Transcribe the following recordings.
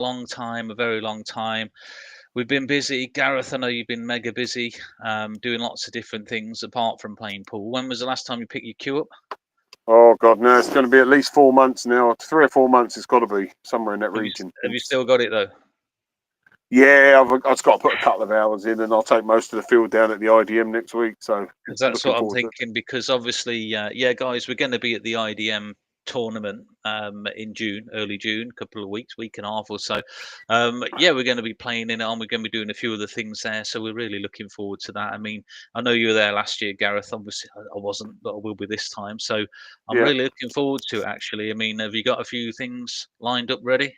long time, a very long time. We've been busy. Gareth, I know you've been mega busy, doing lots of different things apart from playing pool. When was the last time you picked your cue up? Oh God, no! It's going to be at least 4 months now. 3 or 4 months. It's got to be somewhere in that Have you region. have you still got it though? Yeah, I've just got to put a couple of hours in, and I'll take most of the field down at the IDM next week. So Because that's looking what I'm forward to it. thinking. Because obviously, yeah, guys, we're going to be at the IDM tournament in June, early June, couple of weeks, week and a half or so. Yeah, we're going to be playing in it, and we're going to be doing a few other things there. So we're really looking forward to that. I mean, I know you were there last year, Gareth. Obviously, I wasn't, but I will be this time. So I'm Yeah, really looking forward to it. Actually, I mean, have you got a few things lined up ready?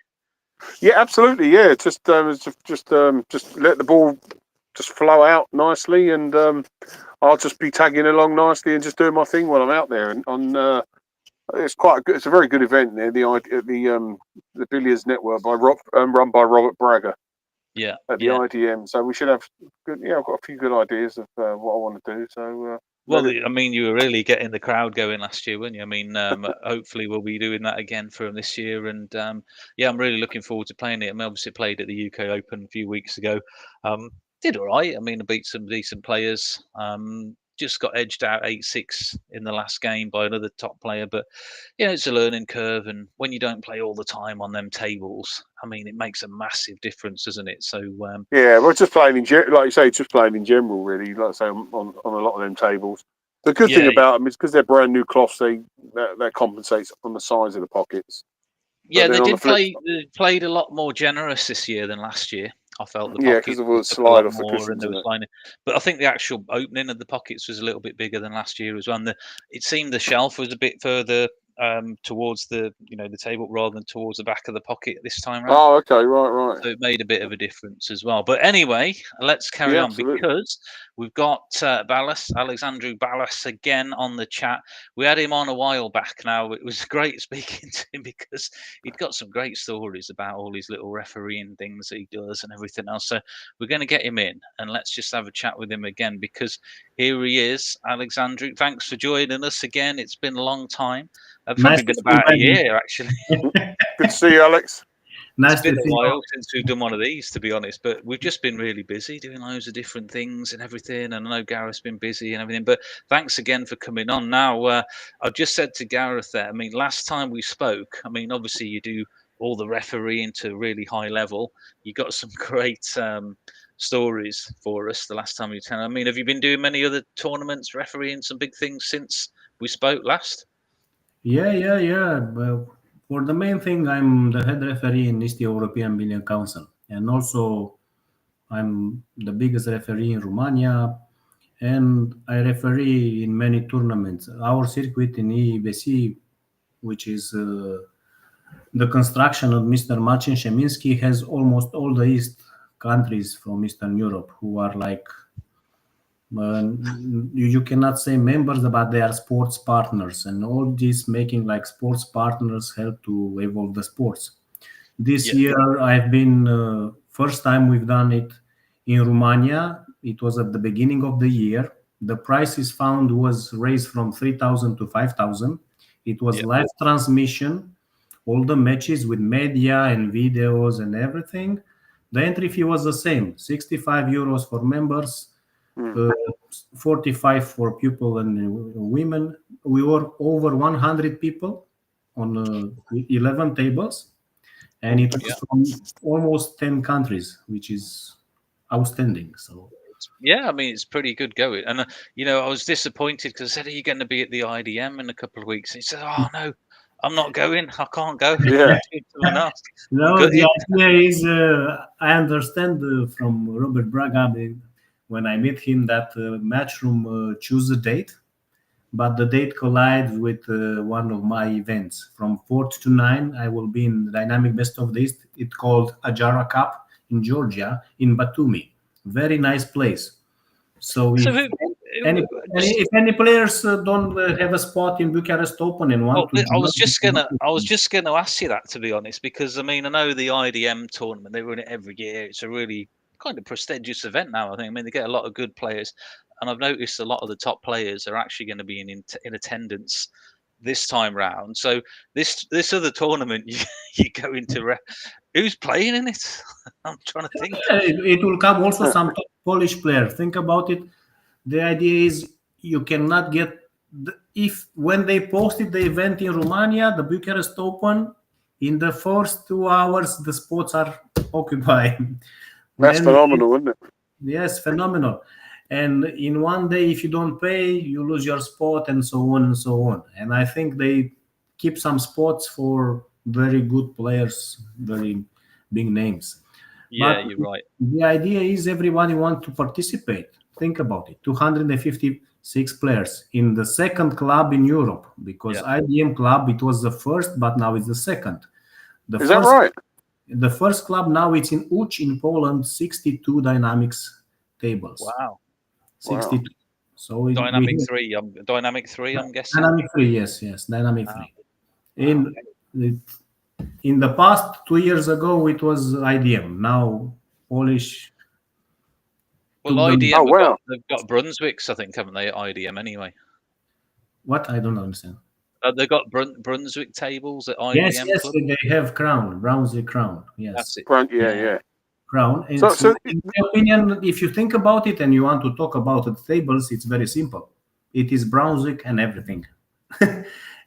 yeah, absolutely. Yeah, just let the ball just flow out nicely, and I'll just be tagging along nicely and just doing my thing while I'm out there. And it's quite a good, it's a very good event there. The Billiards Network run by Robert Bragger Yeah, at the yeah. IDM. So we should have good. Yeah, I've got a few good ideas of what I want to do. So Well, let it. I mean, you were really getting the crowd going last year, weren't you? I mean, hopefully we'll be doing that again for 'em this year, and yeah, I'm really looking forward to playing it. I mean, obviously played at the UK Open a few weeks ago. Um, did all right. I mean, I beat some decent players. Just got edged out 8-6 in the last game by another top player, but yeah, it's a learning curve, and when you don't play all the time on them tables, I mean, it makes a massive difference, doesn't it? So Yeah, we're just playing like you say, just playing in general, really. Like I say, on a lot of them tables. The good thing yeah, about them is because they're brand new cloths, that compensates on the size of the pockets. But yeah, then they on the did flip, play. They played a lot more generous this year than last year. I felt the yeah, because pockets of all the took a slide lot off the more, and cushions there and was that. lining. But I think the actual opening of the pockets was a little bit bigger than last year as well. And it seemed the shelf was a bit further towards the table rather than towards the back of the pocket this time round. Oh, okay, right. So it made a bit of a difference as well. But anyway, let's carry Yeah, on absolutely. because we've got Balas, Alexandru Balas again on the chat. We had him on a while back now. It was great speaking to him because he'd got some great stories about all his little refereeing things that he does and everything else. So we're going to get him in and let's just have a chat with him again because here he is, Alexandru. Thanks for joining us again. It's been a long time. Nice Probably to been see you, about a buddy. year actually. Good to see you, Alex. It's Nice been to a see you. while since we've done one of these, to be honest, but we've just been really busy doing loads of different things and everything. And I know Gareth's been busy and everything, but thanks again for coming on. Now, I've just said to Gareth there, I mean, last time we spoke, I mean, obviously you do all the refereeing to really high level. You got some great stories for us the last time you tell. I mean, have you been doing many other tournaments, refereeing some big things since we spoke last? Yeah. Well, for the main thing, I'm the head referee in East European Billiard Council, and also I'm the biggest referee in Romania, and I referee in many tournaments. Our circuit in EBC, which is the construction of Mr. Marcin Sheminski, has almost all the East countries from Eastern Europe who are like you cannot say members, but they are sports partners, and all this making like sports partners help to evolve the sports. This Yeah, year, I've been first time we've done it in Romania. It was at the beginning of the year. The prices found was raised from 3,000 to 5,000. It was yeah, live transmission, all the matches with media and videos and everything. The entry fee was the same, 65 euros for members, Hmm. uh, 45 for people and women. We were over 100 people on 11 tables, and it yeah. was from almost 10 countries, which is outstanding. So, Yeah, I mean, it's pretty good going. And, I was disappointed because I said, "Are you going to be at the IDM in a couple of weeks?" And he said, "Oh, no, I'm not going. I can't go. Yeah, I'm doing something else." I'm no, the gutted. idea is I understand from Robert Braga when I met him that Matchroom choose a date, but the date collides with one of my events. From 4th to 9, I will be in Dynamic Best of the East. It's called Ajara Cup in Georgia, in Batumi. Very nice place. So So, any, just if any players don't have a spot in Bucharest Open and well, want to I join, was just gonna, I was just gonna ask you that to be honest, because I mean, I know the IDM tournament they run it every year. It's a really kind of prestigious event now. I think. I mean, they get a lot of good players, and I've noticed a lot of the top players are actually going to be in attendance this time round. So this other tournament, you go into who's playing in it? I'm trying to think. It will come also some top Polish players. Think about it. The idea is you cannot get if when they posted the event in Romania, the Bucharest Open, in the first 2 hours the spots are occupied. That's phenomenal, isn't it? Yes, phenomenal. And in one day, if you don't pay, you lose your spot, and so on and so on. And I think they keep some spots for very good players, very big names. Yeah, But you're right. the idea is everybody wants to participate. Think about it: 256 players in the second club in Europe, because IDM club, it was the first, but now it's the second. Is that right? The first club now, it's in Łódź in Poland, 62 dynamics tables. Wow. 62. Wow. So Dynamic 3, Dynamic 3, I'm guessing. Dynamic 3, yes, Dynamic 3. In the past, 2 years ago, it was IDM. Now Polish. Well, IDM, they've got Brunswick's, I think, haven't they? At IDM anyway. What? I don't understand. They've got Brunswick tables at IDM. Yes, Club? they have Crown, Brunswick Crown. Yes, that's it. Yeah. Crown. And so, in my opinion, if you think about it and you want to talk about the tables, it's very simple. It is Brunswick and everything.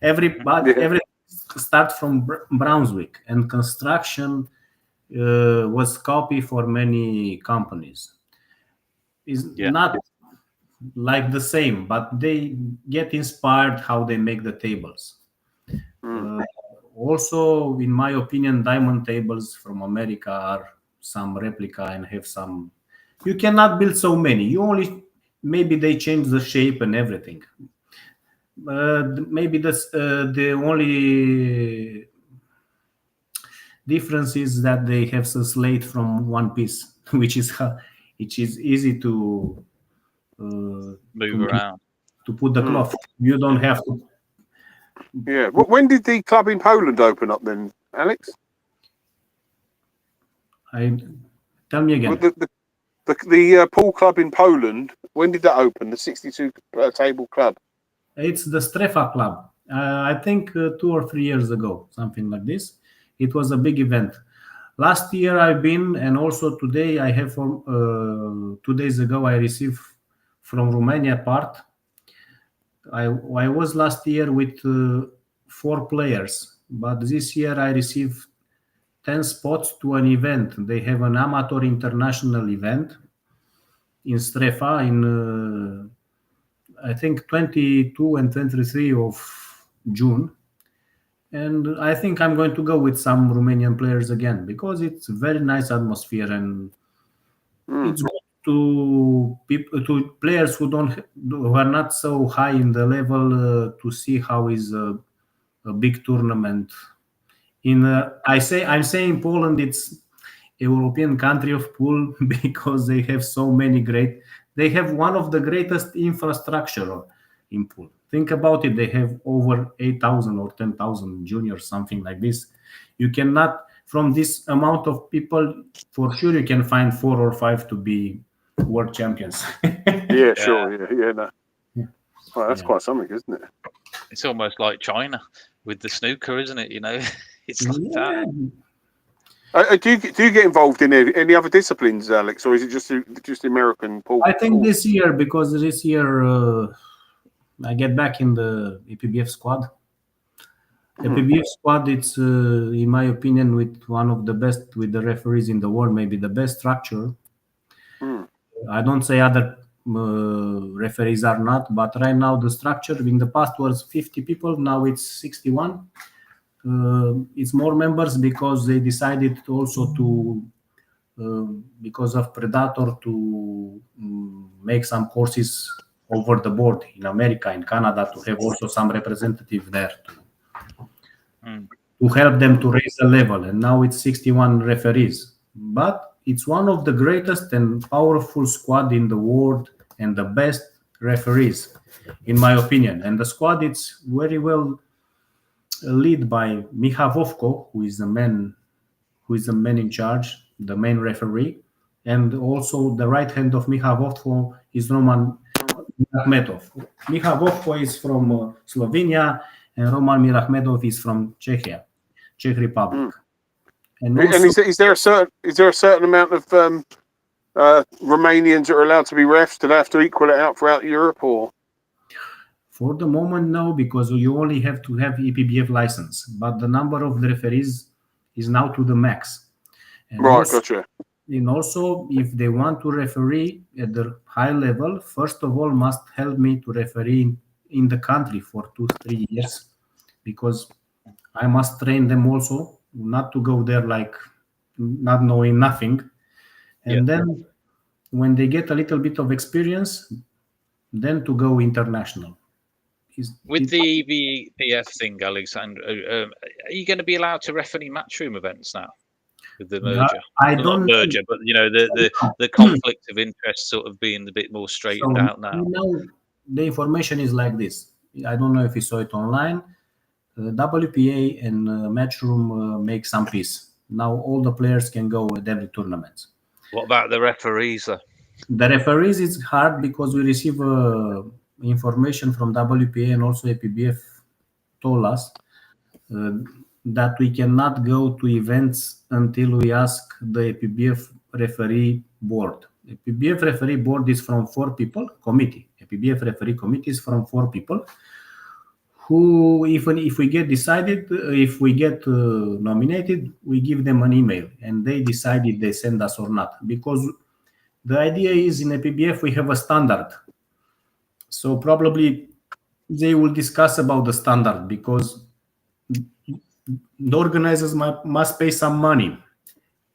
Everything starts from Brunswick, and construction was copy for many companies. Is not like the same, but they get inspired how they make the tables. Also, in my opinion, diamond tables from America are some replica and have some. You cannot build so many. You only maybe they change the shape and everything. Maybe the only difference is that they have a slate from one piece, which is easy to move around to put the cloth. You don't have to. Yeah. When did the club in Poland open up then, Alex? Tell me again. The pool club in Poland. When did that open? The 62 table club. It's the Strefa club. I think 2 or 3 years ago, something like this. It was a big event. Last year I've been, and also today I have. 2 days ago I received from Romania part. I was last year with 4 players, but this year I received 10 spots to an event. They have an amateur international event in Strefa in I think 22 and 23 of June. And I think I'm going to go with some Romanian players again, because it's a very nice atmosphere, and it's good to players who are not so high in the level to see how is a big tournament. I'm saying Poland, it's a European country of pool because they have so many they have one of the greatest infrastructure in pool. Think about it. They have over 8,000 or 10,000 juniors, something like this. You cannot, from this amount of people, for sure you can find 4 or 5 to be world champions. Yeah, sure. Yeah. No. Well, that's quite something, isn't it? It's almost like China with the snooker, isn't it? You know, it's like that. Do you get involved in any other disciplines, Alex, or is it just American pool? I think this year, because this year I get back in the EPBF squad. The EPBF squad, it's in my opinion, with one of the best, with the referees in the world, maybe the best structure. I don't say other referees are not, but right now the structure in the past was 50 people, now it's 61. It's more members because they decided also to, because of Predator, to make some courses over the board in America, in Canada, to have also some representative there to help them to raise the level. And now it's 61 referees. But it's one of the greatest and powerful squad in the world and the best referees, in my opinion. And the squad, it's very well led by Micha Vovko, who is the man in charge, the main referee, and also the right hand of Micha Vovko is Roman Akhmetov. Micha Vovko is from Slovenia, and Roman Mirahmedov is from Czech Republic. And And also, is there a certain amount of Romanians that are allowed to be refs? Do they have to equal it out throughout Europe, or? for the moment, no, because you only have to have EPBF license, but the number of the referees is now to the max. And Right, also, gotcha. and also, if they want to referee at the high level, first of all, must help me to referee in the country for 2-3 years, because I must train them also, not to go there like not knowing nothing. And then when they get a little bit of experience, then to go international. With the VPF thing, Alexandru, are you going to be allowed to ref any matchroom events now with the merger? I Well, don't not merger, but the know. conflict of interest sort of being a bit more straightened So out now. the information is like this. I don't know if you saw it online. WPA and Matchroom make some peace. Now all the players can go at every tournament. What about the referees? The referees is hard because we receive information from WPA and also APBF told us uh, that we cannot go to events until we ask the APBF referee board. APBF referee board is from 4 people, committee. APBF referee committee is from 4 people who, even if we get decided, if we get nominated, we give them an email and they decide if they send us or not. Because the idea is in APBF we have a standard. So probably they will discuss about the standard because the organizers must pay some money.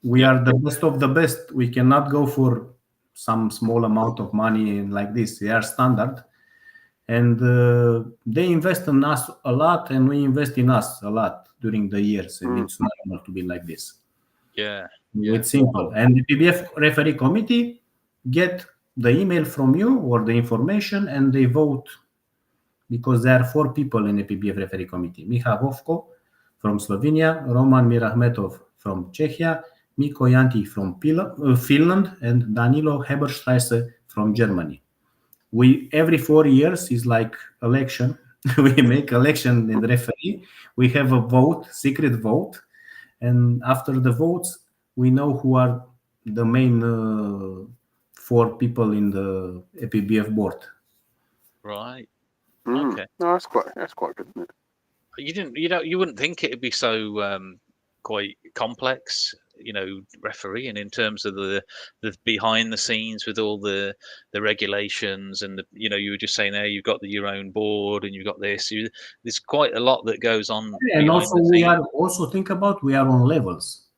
We are the best of the best. We cannot go for some small amount of money like this. They are standard. And they invest in us a lot, and we invest in us a lot during the years. And it's normal to be like this. Yeah. It's simple. And the PBF referee committee get the email from you or the information, and they vote because there are 4 people in the PBF referee committee. Miha Vovko from Slovenia, Roman Mirahmetov from Czechia, Miko Janti from Finland, and Danilo Heberstreise from Germany. We every 4 years is like election. We make election and referee. We have a vote, secret vote, and after the votes, we know who are the main 4 people in the APBF board. Right. Okay. No, that's quite good. Isn't it? You wouldn't think it'd be so quite complex, refereeing in terms of the behind the scenes with all the regulations and you were just saying there you've got your own board and you've got this. There's quite a lot that goes on And behind also the we scenes. are also think about we are on levels,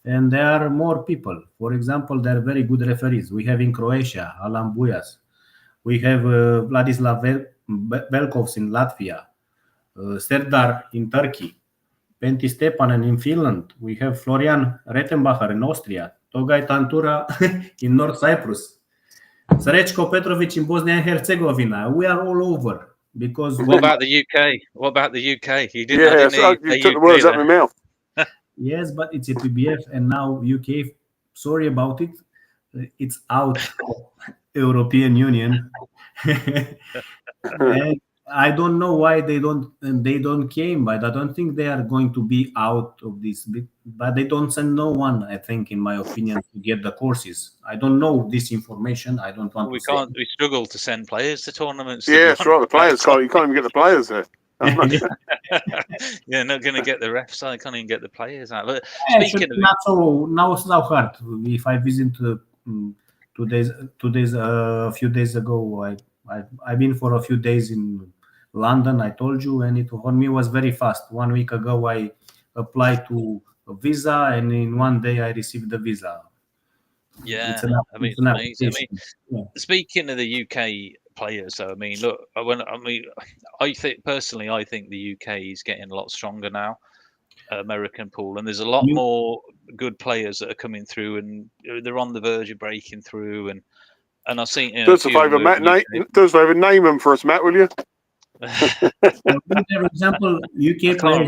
and there are more people. For example, there are very good referees. We have in Croatia Alan Bujas. We have Vladislav Velkovs in Latvia, Serdar in Turkey, Pentti Stepanen in Finland. We have Florian Rettenbacher in Austria, Togaj Tantura in North Cyprus, Srečko Petrovic in Bosnia and Herzegovina. We are all over because. What about the UK? What about the UK? You didn't. Yeah, I didn't you took the words out of my mouth. Yes, but it's a PBF, and now UK. Sorry about it. It's out of European Union. And I don't know why they don't came, but I don't think they are going to be out of this. But they don't send no one, I think, in my opinion, to get the courses. I don't know this information. I don't want to say. We struggle to send players to tournaments. Yeah, that's right. The players can't. You can't even get the players there. Yeah, not going to get the refs. I can't even get the players out. But speaking of not so hard. If I visit 2 days, a few days ago, I've been for a few days in London. I told you, and it for me was very fast. 1 week ago, I applied to a visa, and in 1 day, I received the visa. Yeah, it's amazing. Speaking of the UK players, though, look, I think personally, I think the UK is getting a lot stronger now. American pool, and there's a lot more good players that are coming through, and they're on the verge of breaking through. And I've seen. Do us a favour, Matt. Do us a favour. Name them for us, Matt. Will you? For example, UK players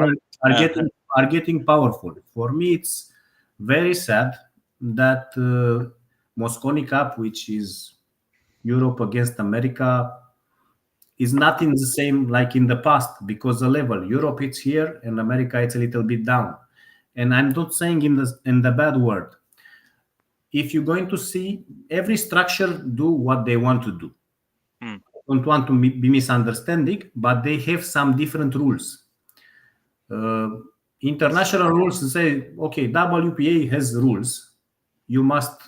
are getting powerful. For me, it's very sad that Mosconi Cup, which is Europe against America, is not in the same like in the past, because the level Europe it's here and America it's a little bit down. And I'm not saying in the bad word. If you're going to see every structure do what they want to do, don't want to be misunderstanding, but they have some different rules. International rules say, okay, WPA has rules, you must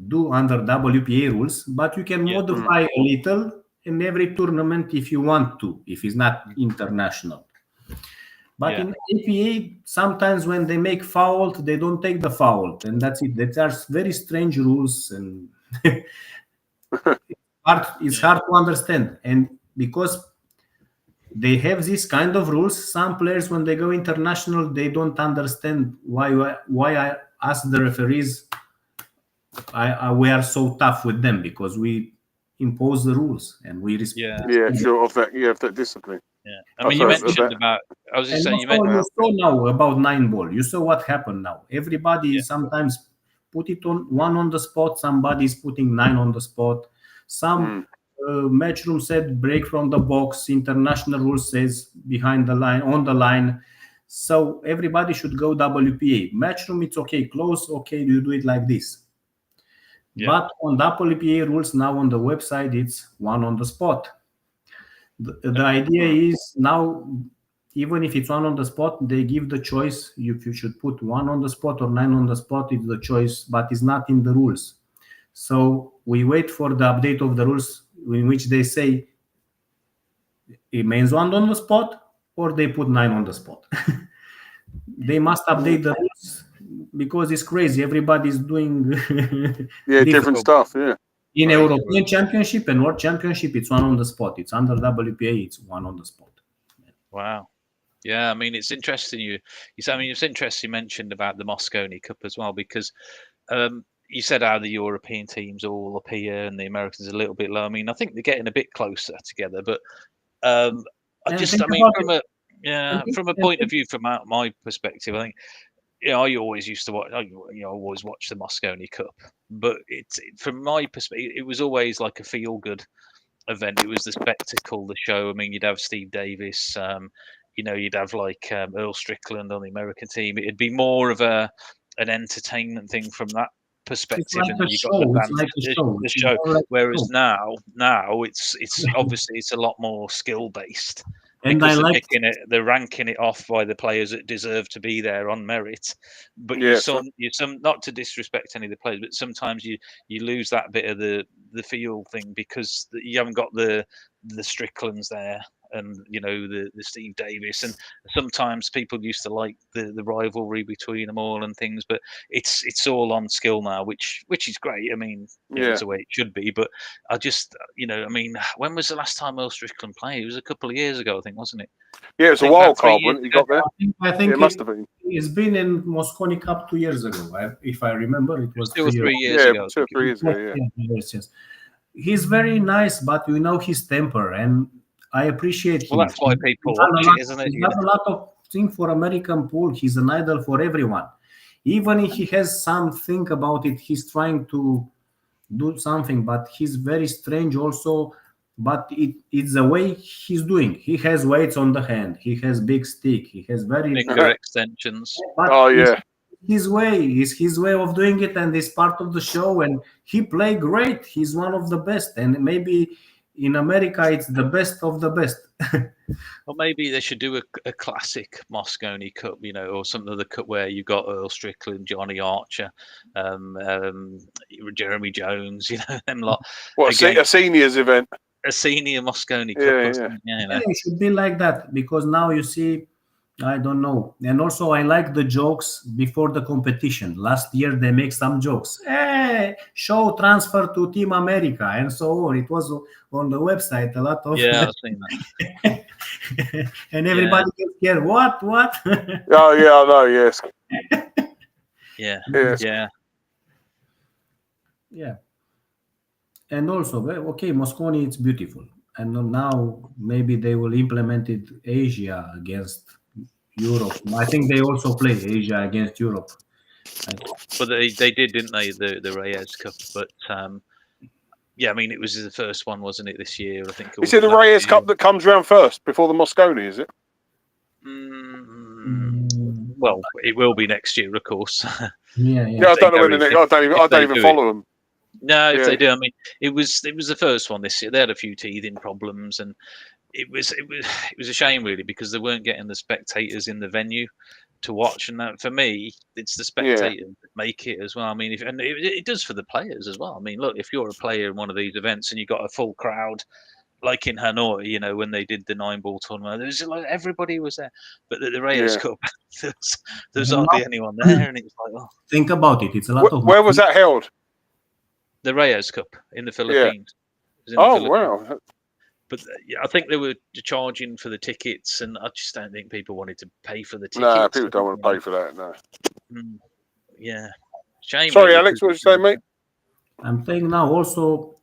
do under WPA rules, but you can modify a little in every tournament if you want to, if it's not international. But in APA, sometimes when they make foul, they don't take the foul, and that's it. There are very strange rules, and it's hard to understand. And because they have this kind of rules, some players, when they go international, they don't understand why I ask the referees. We are so tough with them because we impose the rules and we respect. Sure, of that discipline. Yeah, I mean, you mentioned about. I was just saying, you saw now about 9-ball. You saw what happened now. Everybody sometimes put it on 1 on the spot. Somebody is putting 9 on the spot. Some matchroom said break from the box. International rule says behind the line, on the line. So everybody should go WPA. Matchroom, it's okay. Close, okay. You do it like this. But on WPA rules now on the website, it's 1 on the spot. The idea is now, even if it's 1 on the spot, they give the choice. If you should put 1 on the spot or 9 on the spot, it's the choice, but it's not in the rules. So we wait for the update of the rules in which they say it means 1 on the spot or they put 9 on the spot. They must update the rules because it's crazy. Everybody's doing different stuff. In European Championship and World Championship, it's 1 on the spot. It's under WPA, it's 1 on the spot. Wow. Yeah, I mean, it's interesting. It's interesting you mentioned about the Mosconi Cup as well, because you said how the European teams are all up here and the Americans are a little bit low. I mean, I think they're getting a bit closer together, but from a point of view, from my perspective, I think. I always used to watch. Always watch the Mosconi Cup, but from my perspective, it was always like a feel-good event. It was the spectacle, the show. I mean, you'd have Steve Davis, you'd have like Earl Strickland on the American team. It'd be more of an entertainment thing from that perspective, and you got the show. Whereas now it's obviously it's a lot more skill-based. Because they're ranking it off by the players that deserve to be there on merit. But you some not to disrespect any of the players, but sometimes you lose that bit of the feel thing because you haven't got the Stricklands there and the Steve Davis, and sometimes people used to like the rivalry between them all and things, but it's all on skill now, which is great. I mean, it's the way it should be. But I just I mean, when was the last time Earl Strickland played? It was a couple of years ago, I think, wasn't it? Yeah, it was a wild card when he got there. I think it must have been. It's been in Mosconi Cup 2 years ago. If I remember, it was 2 or 3 years ago. 2 or 3 years ago. Yes. He's very nice, but his temper, and I appreciate him. Well, that's why people watch it, isn't it? He's not a lot of things for American pool. He's an idol for everyone. Even if he has something about it, he's trying to do something, but he's very strange also. But it's the way he's doing. He has weights on the hand. He has big stick. He has very finger extensions. His way is his way of doing it, and it's part of the show. And he played great. He's one of the best, and maybe in America it's the best of the best. Or maybe they should do a classic Mosconi Cup, or something of the cup where you've got Earl Strickland, Johnny Archer, Jeremy Jones, them lot. What a seniors event? A senior Mosconi Cup. It should be like that, because now you see, I don't know. And also I like the jokes before the competition. Last year they make some jokes. Hey, show transfer to Team America and so on. It was on the website, a lot of I've seen that. And everybody gets scared. What? Oh yeah, I know, yes. Yeah. And also, Mosconi, it's beautiful. And now maybe they will implement it Asia against Europe. I think they also play Asia against Europe. But they did, didn't they? The Reyes Cup. But yeah, I mean, it was the first one, wasn't it, this year? I think. Is it the Reyes Cup that comes round first before the Mosconi? Is it? Well, it will be next year, of course. Yeah. I don't know when the next. I don't even follow them. No, if they do, I mean, it was the first one this year. They had a few teething problems, and it was a shame really, because they weren't getting the spectators in the venue to watch. And that, for me, it's the spectators that make it as well. I mean, and it does for the players as well. I mean, look, if you're a player in one of these events and you got a full crowd, like in Hanoi, you know, when they did the 9-ball tournament, there was like everybody was there. But the Reyes Cup, there's hardly anyone there, and it's like, oh. Think about it. It's a lot of. Where was that held? The Reyes Cup in the Philippines. Yeah. Wow. But I think they were charging for the tickets, and I just don't think people wanted to pay for the tickets. No, people don't want to pay for that. No. Yeah. Shame. Sorry, really, Alex, what did you say, mate? I'm saying now also,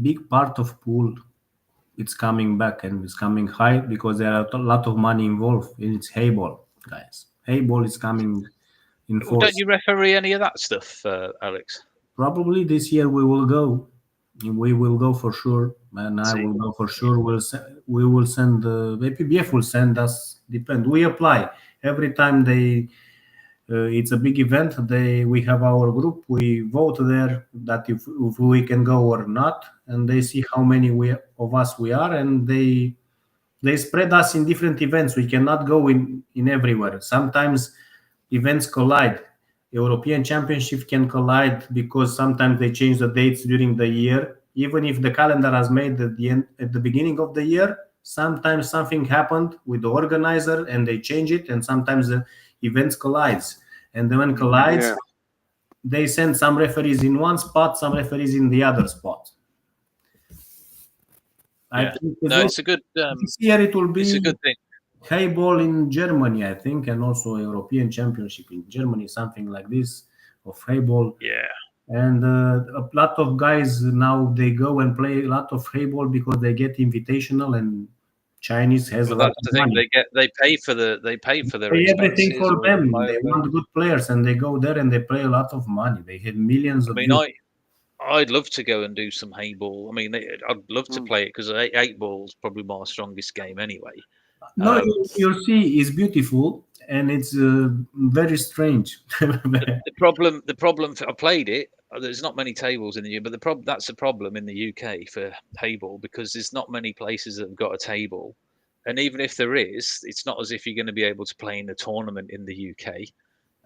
big part of pool, it's coming back and it's coming high because there are a lot of money involved. It's hayball, guys. Hayball is coming in force. Don't you referee any of that stuff, Alex? Probably this year we will go. We will go for sure, and I will go for sure. We will send the APBF will send us. Depend. We apply every time they. It's a big event. We have our group. We vote there that if we can go or not, and they see how many of us we are, and they spread us in different events. We cannot go in everywhere. Sometimes events collide. European Championship can collide because sometimes they change the dates during the year. Even if the calendar has made at the beginning of the year, sometimes something happened with the organizer and they change it, and sometimes the events collides. And then when collides, they send some referees in one spot, some referees in the other spot. I think it's a good. This year it will be. It's a good thing. Hayball in Germany, I think, and also European Championship in Germany, something like this, of hayball. Yeah. And a lot of guys now, they go and play a lot of hayball because they get invitational, and Chinese has a lot of money. They pay for their everything for them. They want good players, and they go there and they play a lot of money. They have millions of. I'd love to go and do some hayball. I mean, I'd love to play it because 8-ball is probably my strongest game anyway. No, you'll see, it's beautiful and it's very strange. the problem I played it. There's not many tables in the UK, but that's a problem in the UK for hayball because there's not many places that have got a table, and even if there is, it's not as if you're going to be able to play in a tournament in the UK.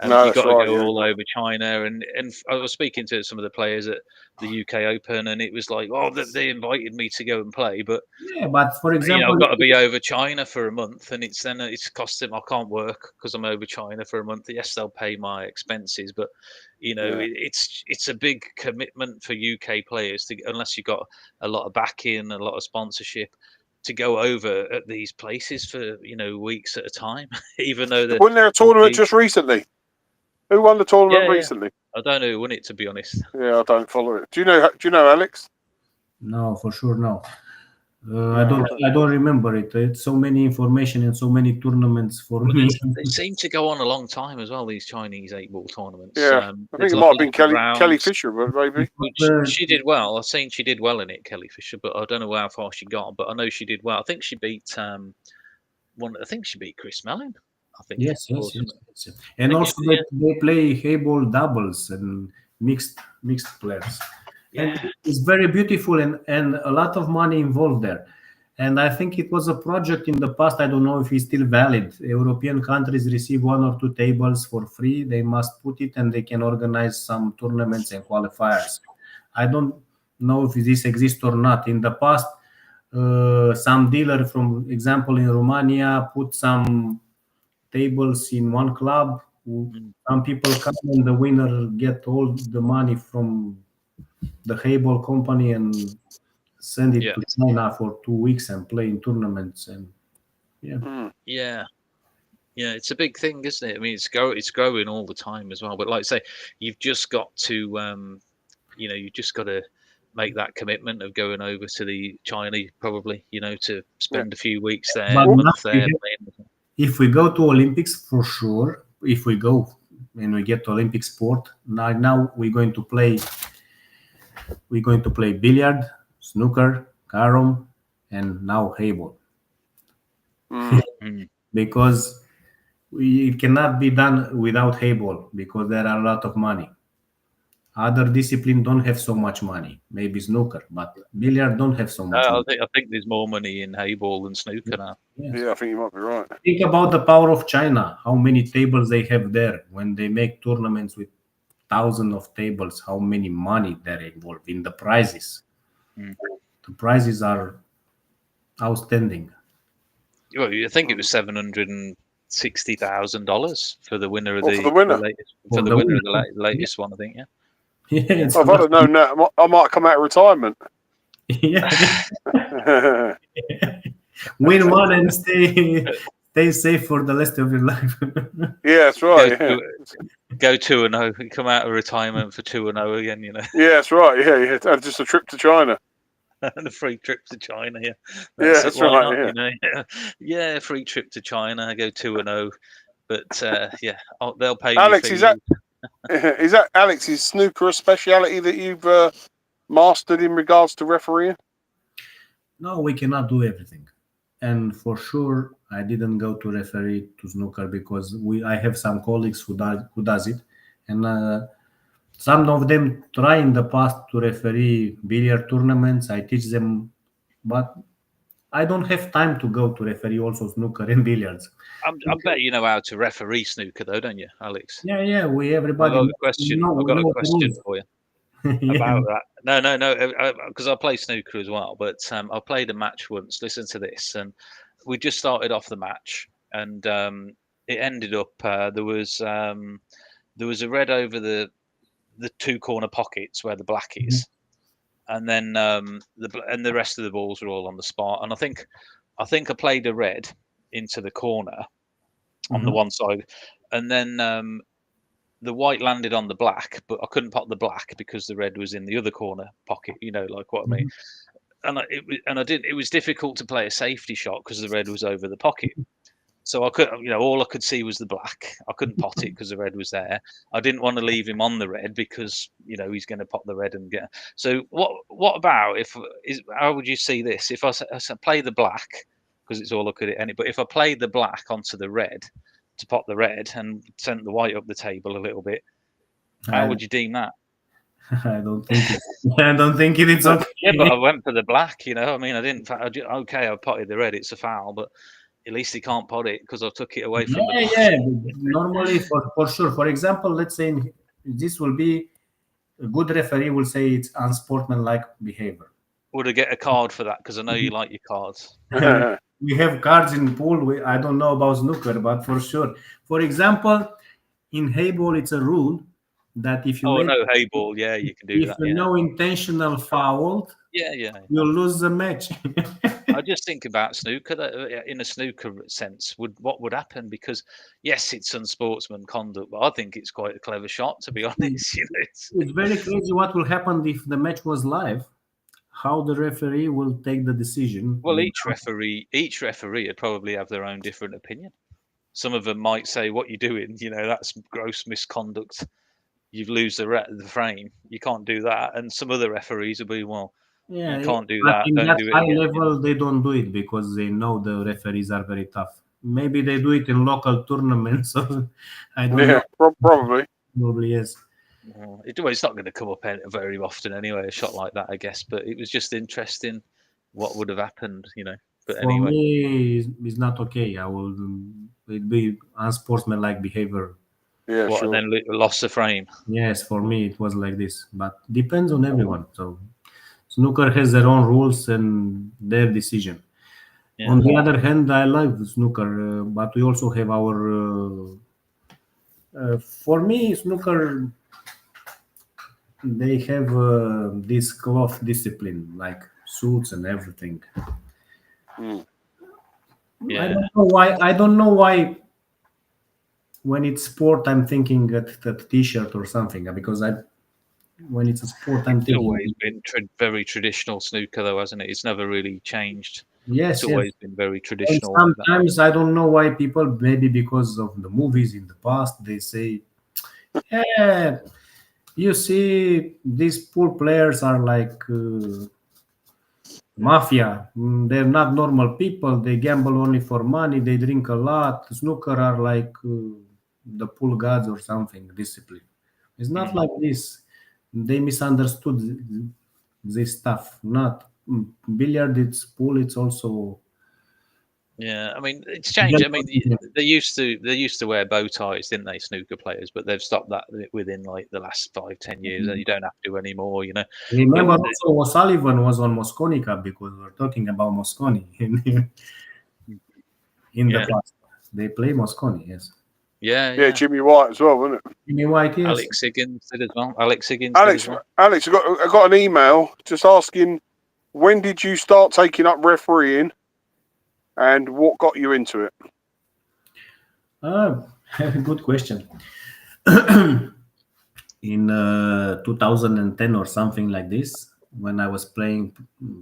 You've got to go all over China, and I was speaking to some of the players at the UK Open, and it was like, they invited me to go and play, but for example, I've got to be over China for a month, and it's cost them. I can't work because I'm over China for a month. Yes, they'll pay my expenses, but it's a big commitment for UK players unless you've got a lot of backing, a lot of sponsorship, to go over at these places for weeks at a time. Even though wasn't there a tournament just recently? Who won the tournament recently? I don't know who won it, to be honest. Yeah, I don't follow it. Do you know, Alex? No, for sure, no. I don't remember it. It's so many information and so many tournaments for me. They seem to go on a long time as well, these Chinese 8-ball tournaments. Yeah, I think it might have been Kelly Fisher, maybe. She did well. I've seen she did well in it, Kelly Fisher, but I don't know how far she got. But I know she did well. I think she beat I think she beat Chris Mellon. I think. Yes. And also they play hayball doubles and mixed players. Yeah. And it's very beautiful and a lot of money involved there. And I think it was a project in the past. I don't know if it's still valid. European countries receive 1 or 2 tables for free. They must put it and they can organize some tournaments and qualifiers. I don't know if this exists or not. In the past, some dealer, from example in Romania, put some tables in one club. Some people come and the winner get all the money from the hayball company and send it to China for 2 weeks and play in tournaments. And it's a big thing, isn't it? I mean, it's growing all the time as well. But like I say, you've just got to you've just got to make that commitment of going over to the China, probably, to spend a few weeks there, a month there. If we go to Olympics, for sure, if we go and we get to Olympic sport, now we're going to play We're going to play billiard, snooker, carom, and now hayball. Mm. Because it cannot be done without hayball because there are a lot of money. Other discipline don't have so much money. Maybe snooker, but billiard don't have so much money. I think there's more money in hayball than snooker now. Yes. Yeah, I think you might be right. Think about the power of China. How many tables they have there when they make tournaments with thousands of tables? How many money they're involved in the prizes? Mm. The prizes are outstanding. Well, I think it was $760,000 for the winner of Oh, for the winner? for the winner of the latest one. I think, yeah. Yeah, it's If I'd have known that, I might come out of retirement. yeah. Win one and stay safe for the rest of your life. Yeah, that's right. Go 2-0. Come out of retirement for 2-0 again. You know. Yeah, that's right. Yeah. Just a trip to China. And a free trip to China. Yeah, That's Why right. not, Yeah. you know? Yeah, free trip to China. Go 2-0. But yeah, they'll pay Alex, me. is that Alex's snooker a speciality that you've mastered in regards to refereeing? No, we cannot do everything, and for sure, I didn't go to referee to snooker because I have some colleagues who does it, and some of them try in the past to referee billiard tournaments. I teach them, but I don't have time to go to referee also snooker and billiards. I bet you know how to referee snooker, though, don't you, Alex? Yeah. I've got a question. I've got a question for you about that. No, because I play snooker as well. But I played a match once. Listen to this, and we just started off the match, and it ended up there was a red over the two corner pockets where the black is, and then the rest of the balls were all on the spot. And I think I played a red into the corner on the one side, and then the white landed on the black, but I couldn't pot the black because the red was in the other corner pocket. You know, like what I mean. And it was difficult to play a safety shot because the red was over the pocket. So I could, all I could see was the black. I couldn't pot it because the red was there. I didn't want to leave him on the red because he's going to pot the red and get. So what about how would you see this? If I play the black because it's all I could hit, but if I played the black onto the red to pot the red and sent the white up the table a little bit, how would you deem that? I don't think it's okay. Yeah, but I went for the black. I mean, I didn't. Okay, I potted the red. It's a foul, but at least he can't pot it because I took it away from the black. Yeah. Normally, for sure. For example, let's say this will be a good referee will say it's unsportsmanlike behavior. Would I get a card for that? Because I know you like your cards. We have cards in pool. I don't know about snooker, but for sure. For example, in hayball, it's a rule that if you hayball, yeah, you can do that. If you know intentional foul, yeah, you lose the match. I just think about snooker that in a snooker sense, what would happen? Because yes, it's unsportsman conduct, but I think it's quite a clever shot, to be honest. It's very crazy what will happen if the match was live. How the referee will take the decision. Well, each referee would probably have their own different opinion. Some of them might say, "What you're doing, that's gross misconduct. You lose the frame. You can't do that." And some other referees will be, "Well, you can't do that. Don't do it." High level, they don't do it because they know the referees are very tough. Maybe they do it in local tournaments. So I don't know. Probably. Probably yes. It's not going to come up very often anyway, a shot like that, I guess. But it was just interesting what would have happened, But For me, it's not okay. It'd be unsportsmanlike behavior. Yeah, sure. And then lost the frame. Yes, for me it was like this, but depends on everyone. So snooker has their own rules and their decision. Yeah. On the other hand, I love snooker, but we also have our. For me, snooker. They have this cloth discipline, like suits and everything. Yeah. I don't know why. When it's sport, I'm thinking at that T-shirt or something because when it's a sport, I'm thinking. It's always been very traditional snooker, though, hasn't it? It's never really changed. Yes, it's always been very traditional. And sometimes I don't know why people, maybe because of the movies in the past, they say, "Yeah, You see, these poor players are like mafia. They're not normal people. They gamble only for money. They drink a lot. Snooker are like the pool gods or something. Discipline. It's not like this. They misunderstood this stuff. Not billiard. It's pool. It's also Yeah, I mean it's changed. I mean they used to wear bow ties, didn't they, snooker players? But they've stopped that within like the last 5-10 years. And you don't have to anymore, you know. But Remember also O'Sullivan was on Mosconi Cup because we're talking about Mosconi in the yeah, past. They play Mosconi, yes. yeah, Yeah, yeah. Jimmy White as well, wasn't it? Jimmy White, yes. Alex Higgins did as well. Alex Higgins did as well. Alex, I got an email just asking when did you start taking up refereeing, and what got you into it? Good question. In 2010 or something like this, when I was playing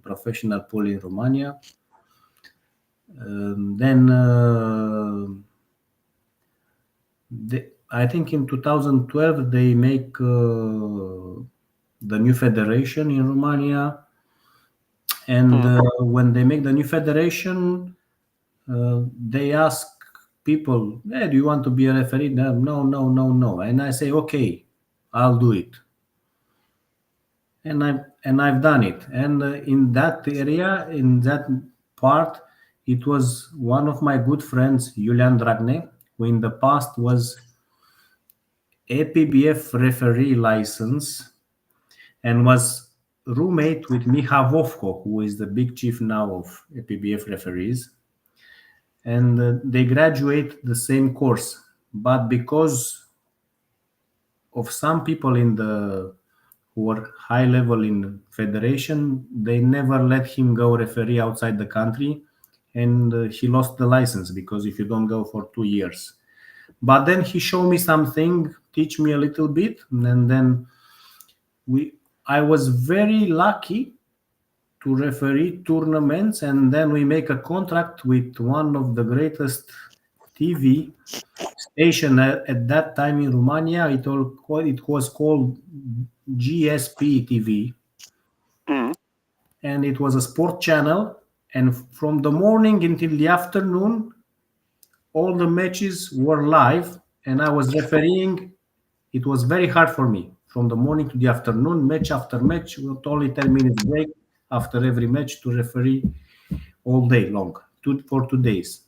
professional pool in Romania, then I think in 2012 they make the new federation in Romania, and when they make the new federation, they ask people, hey, do you want to be a referee? No, no, no, no, no. And I say, okay, I'll do it. And I've done it. And in that area, in that part, it was one of my good friends, Julian Dragne, who in the past was APBF referee license and was roommate with Miha Vovko, who is the big chief now of APBF referees. And they graduate the same course, but because of some people in the who are high level in federation, they never let him go referee outside the country, and he lost the license because if you don't go for 2 years. But then he showed me something, teach me a little bit, and then I was very lucky to referee tournaments, and then we make a contract with one of the greatest TV station at that time in Romania. It was called GSP TV, and it was a sport channel. And from the morning until the afternoon, all the matches were live, and I was refereeing. It was very hard for me from the morning to the afternoon, match after match, with only 10 minutes break after every match to referee all day long, for 2 days.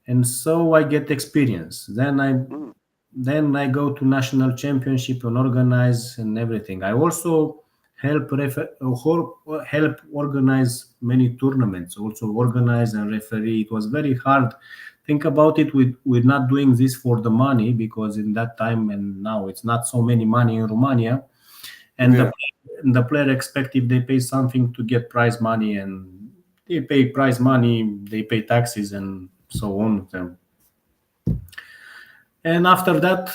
And so I get experience. Then I go to national championship and organize and everything. I also help organize many tournaments. Also organize and referee. It was very hard. Think about it. We're not doing this for the money, because in that time and now it's not so many money in Romania, and the player expect if they pay something to get prize money, and they pay prize money, they pay taxes and so on. And after that,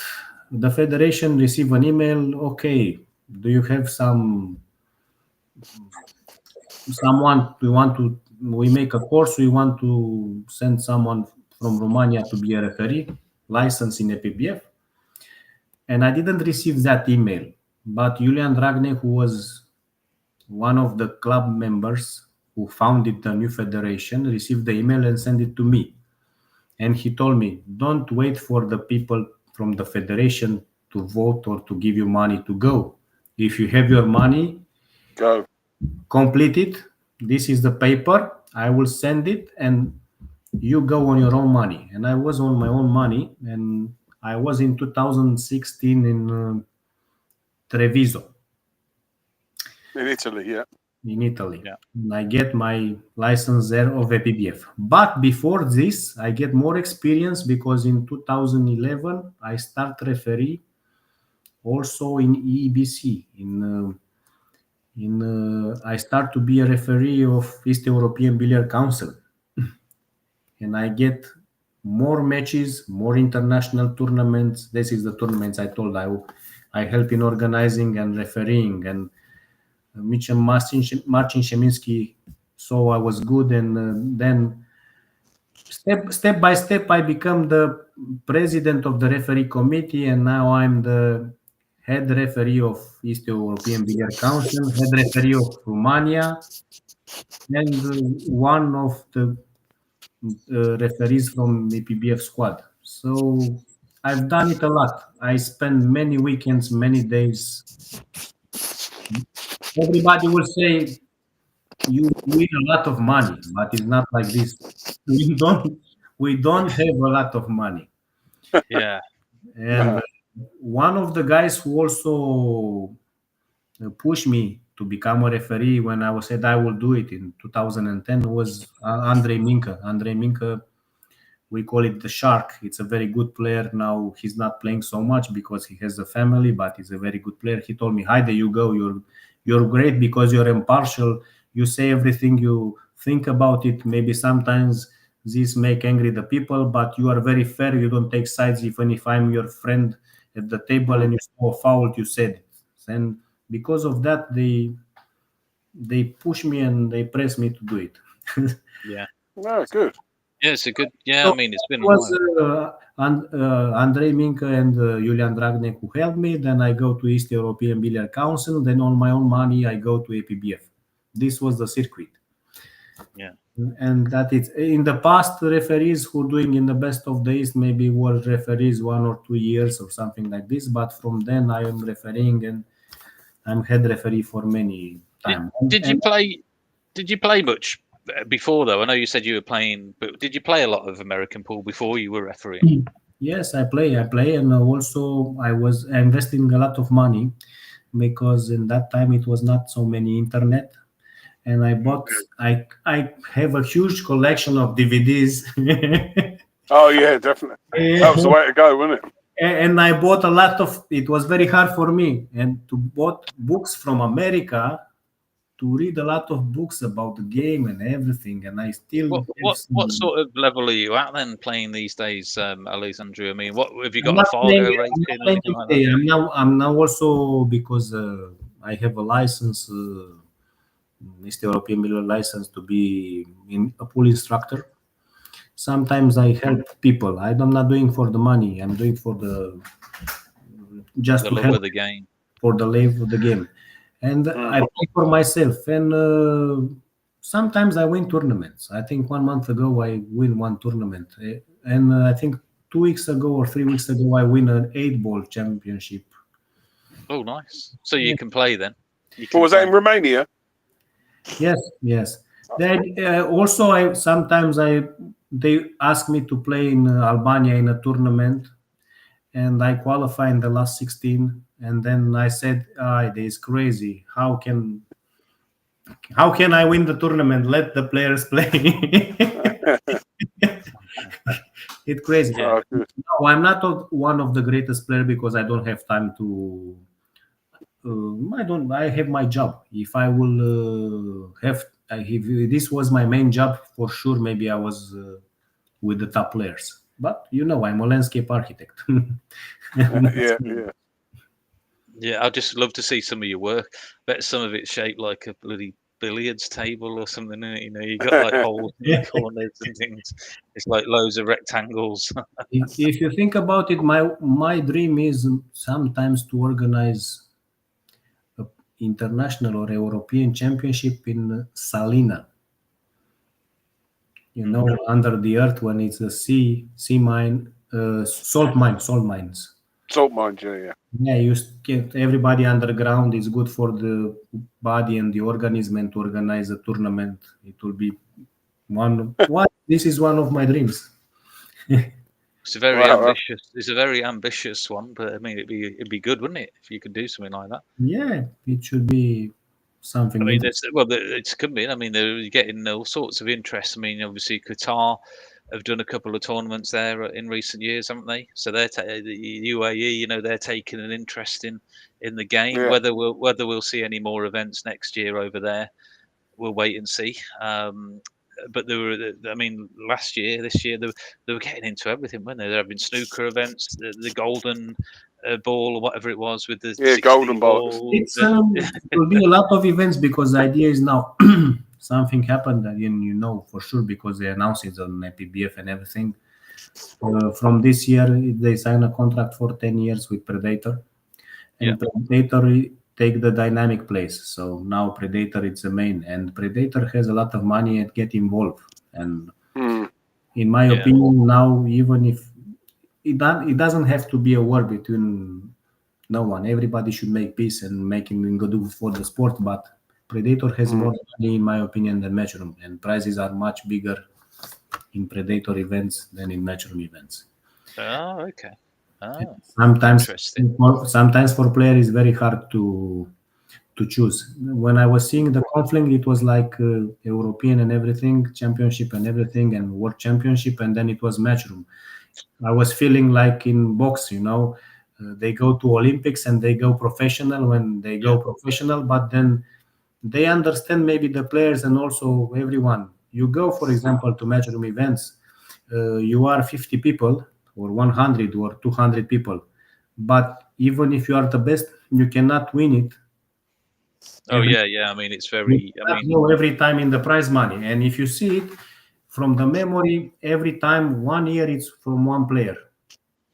the federation receive an email. Okay, do you have someone we make a course, we want to send someone from Romania to be a referee, license in APBF. And I didn't receive that email, but Julian Dragne, who was one of the club members who founded the new federation, received the email and sent it to me. And he told me, don't wait for the people from the federation to vote or to give you money to go. If you have your money, go. Complete it. This is the paper. I will send it, and you go on your own money. And I was on my own money, and I was in 2016 in Treviso. In Italy, yeah. In Italy. Yeah. And I get my license there of APBF. But before this, I get more experience because in 2011, I start referee also in EBC. I start to be a referee of East European Billiard Council. And I get more matches, more international tournaments. This is the tournaments I told I help in organizing and refereeing. And Mitchell Marcin Sheminski saw I was good, and then step by step I become the president of the referee committee, and now I'm the head referee of East European Billiard Council, head referee of Romania, and one of the referees from the PBF squad. So I've done it a lot. I spend many weekends, many days. Everybody will say you win a lot of money, but it's not like this. We don't we don't have a lot of money. Yeah. And one of the guys who also pushed me to become a referee when I was said I will do it in 2010 was Andrei Minka. Andrei Minka, we call it the Shark. It's a very good player. Now he's not playing so much because he has a family, but he's a very good player. He told me, "Hi, there you go. You're great because you're impartial. You say everything you think about it. Maybe sometimes this make angry the people, but you are very fair. You don't take sides. Even if I'm your friend at the table and you saw a foul, you said it." And because of that, they push me and they press me to do it. Yeah. Oh, good. Yeah, it's a good. Yeah, So I mean, it's been it a was while. Andrei Minka and Julian Dragnek who helped me. Then I go to East European Billiard Council. Then on my own money, I go to APBF. This was the circuit. Yeah. And that it's in the past, referees who doing in the best of days maybe were referees 1 or 2 years or something like this. But from then I am refereeing and I'm head referee for many time. Did you play? Did you play much before though? I know you said you were playing, but did you play a lot of American pool before you were refereeing? Yes, I play, and also I was investing a lot of money because in that time it was not so many internet, and I have a huge collection of DVDs. Oh yeah, definitely. That was the way to go, wasn't it? And I bought a lot of. It was very hard for me, and to bought books from America to read a lot of books about the game and everything, and I still have What some. sort of level are you at then playing these days, Alexandru? I mean, what have you I'm got a not playing. Fargo I'm not rating or playing anything like that? today. I'm now also because I have a license, East European Billiard license to be a pool instructor. Sometimes I help people. I'm not doing for the money. I'm doing for the just The to love help of the game. for the life of the game, and I play for myself. And sometimes I win tournaments. I think 1 month ago I win one tournament, and I think 2 weeks ago or 3 weeks ago I win an 8 ball championship. Oh, nice. So you can play then. You But can was that play. in Romania? Yes, yes. Then also I sometimes they ask me to play in Albania in a tournament, and I qualify in the last 16. And then I said, "Ah, this is crazy. How can I win the tournament? Let the players play." It's crazy. Yeah. Oh, good. No, I'm not one of the greatest player because I don't have time to. I don't. I have my job. If I will if this was my main job, for sure, maybe I was with the top players. But I'm a landscape architect. Yeah, yeah. Yeah, I'd just love to see some of your work. Bet some of it's shaped like a bloody billiards table or something. In it. You know, you got like holes in the corners and things. It's like loads of rectangles. If you think about it, my dream is sometimes to organize a international or European championship in Salina. Under the earth when it's a sea mine, salt mines. Salt mines, yeah. Yeah, you get everybody underground. It's good for the body and the organism, and to organize a tournament. It will be one. This is one of my dreams. It's a very Wow. ambitious. It's a very ambitious one, but I mean, it'd be good, wouldn't it, if you could do something like that? Yeah, it should be something. I mean, it's could be. I mean, they're getting all sorts of interest. I mean, obviously Qatar have done a couple of tournaments there in recent years, haven't they? So the UAE, they're taking an interest in the game. Yeah. Whether we'll see any more events next year over there, we'll wait and see. But I mean, this year, they were getting into everything, weren't they? They're having snooker events, the golden ball or whatever it was with the Yeah, 16 golden balls. ball. It will be a lot of events because the idea is now something happened, and for sure because they announced it on PBF and everything. From this year, they sign a contract for 10 years with Predator, and Predator take the dynamic place. So now Predator is the main, and Predator has a lot of money and get involved. And in my opinion, now even if it doesn't have to be a war between no one. Everybody should make peace and making good for the sport. But Predator has more money, in my opinion, than Matchroom, and prizes are much bigger in Predator events than in Matchroom events. Oh, okay. Oh, sometimes, interesting. sometimes for player it's very hard to choose. When I was seeing the conflict, it was like European and everything, championship and everything, and world championship, and then it was Matchroom. I was feeling like in box, they go to Olympics and they go professional when they go professional, but then they understand maybe the players and also everyone. You go, for example, to matchroom events, you are 50 people or 100 or 200 people, but even if you are the best, you cannot win it. Oh, yeah. I mean, it's very. I mean, go every time in the prize money, and if you see it from the memory, every time 1 year it's from one player.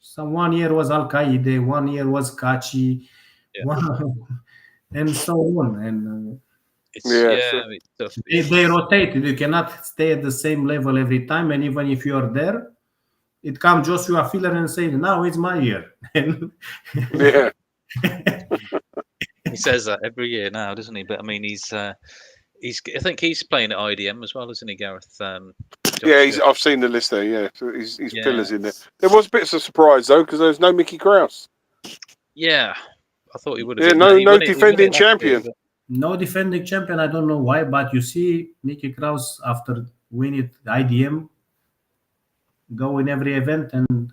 So 1 year was Al Qaeda, 1 year was Kachi, and so on. And it's tough. they rotate. You cannot stay at the same level every time. And even if you are there, it comes Joshua Filler and say, "Now it's my year." Yeah. He says that every year now, doesn't he? But I mean, he's. I think he's playing at IDM as well, isn't he, Gareth? I've seen the list there. Yeah, so he's Filler's in there. There was bits of surprise though because there's no Mickey Krause. Yeah, I thought he would have. Yeah, been. no defending champion. No defending champion. I don't know why, but you see, Mickey Krause after winning IDM, go in every event and